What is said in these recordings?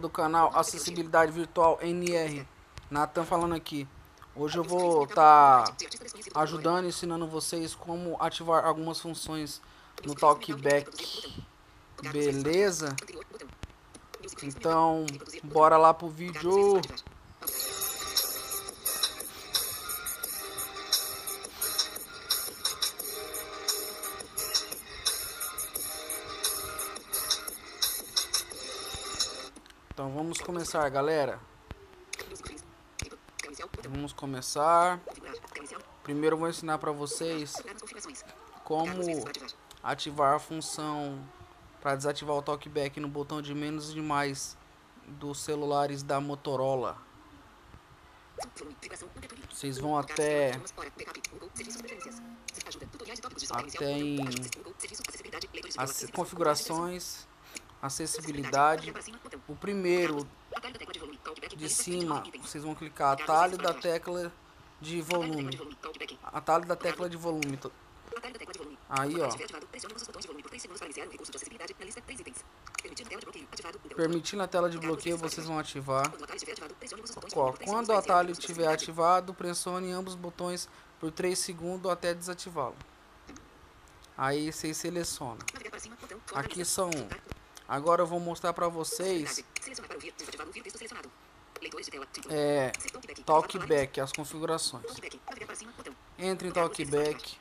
do canal Acessibilidade Virtual NR. Nathan falando aqui. Hoje eu vou estar ajudando e ensinando vocês como ativar algumas funções no TalkBack. Beleza? Então, bora lá pro vídeo. Então vamos começar, galera. Vamos começar. Primeiro eu vou ensinar para vocês como ativar a função para desativar o TalkBack no botão de menos e de mais dos celulares da Motorola. Vocês vão até em as configurações, acessibilidade. O primeiro de cima, vocês vão clicar atalho da tecla de volume. Atalho da tecla de volume. Aí, ó. Permitindo a tela de bloqueio, vocês vão ativar. Ó, quando o atalho estiver ativado, pressione ambos os botões por 3 segundos até desativá-lo. Aí vocês selecionam. Aqui são. Agora eu vou mostrar para vocês TalkBack, as configurações. Entre em TalkBack,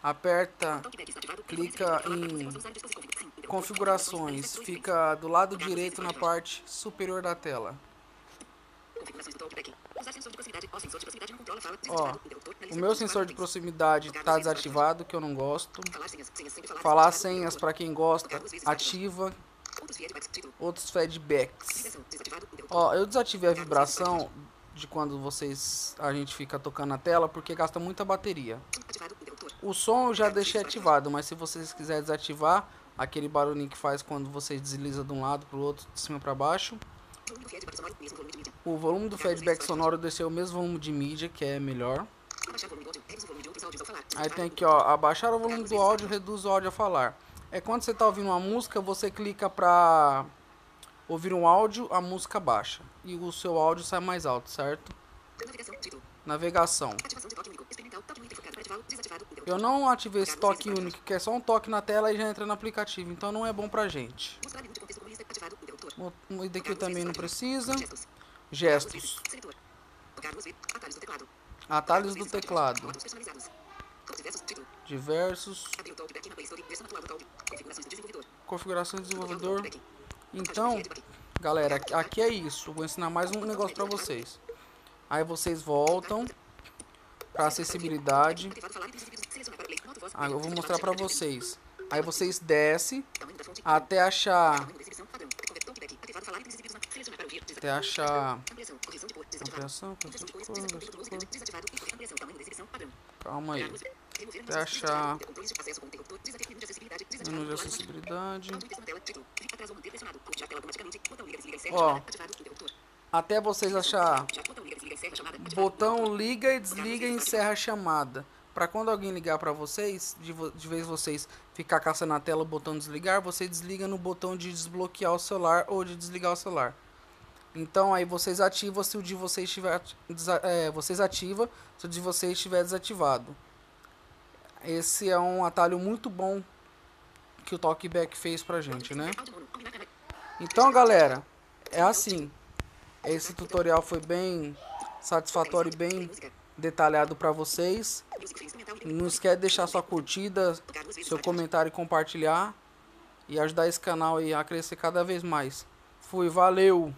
aperta, clica em configurações, fica do lado direito na parte superior da tela. Ó, o meu sensor de proximidade está desativado, que eu não gosto. Falar senhas para quem gosta, ativa. Outros feedbacks. Ó, eu desativei a vibração de quando a gente fica tocando na tela, porque gasta muita bateria. O som eu já deixei ativado, mas se vocês quiserem desativar aquele barulhinho que faz quando você desliza de um lado para o outro, de cima para baixo. O volume do feedback sonoro eu deixei o mesmo volume de mídia, que é melhor. Aí tem aqui, ó, abaixar o volume do áudio, reduz o áudio a falar. É quando você está ouvindo uma música, você clica para ouvir um áudio, a música baixa e o seu áudio sai mais alto, certo? Navegação. Eu não ativei esse toque único, que é só um toque na tela e já entra no aplicativo, então não é bom pra gente. E daqui também não precisa. Gestos. Atalhos do teclado. Diversos. Configurações de desenvolvedor. Então, galera, aqui é isso. Vou ensinar mais um negócio pra vocês. Aí vocês voltam para acessibilidade. Aí eu vou mostrar pra vocês. Aí vocês descem até achar calma aí. Até achar menu de acessibilidade. Ó, até vocês achar botão liga e desliga e encerra a chamada. Para quando alguém ligar para vocês, de vez vocês ficar caçando na tela o botão desligar, você desliga no botão de desbloquear o celular ou de desligar o celular. Então aí vocês ativam se o de vocês estiver vocês ativam se o de vocês estiver desativado. Esse é um atalho muito bom que o TalkBack fez pra gente, né? Então, galera, é assim. Esse tutorial foi bem satisfatório e bem detalhado para vocês. Não esquece de deixar sua curtida, seu comentário e compartilhar. E ajudar esse canal aí a crescer cada vez mais. Fui, valeu!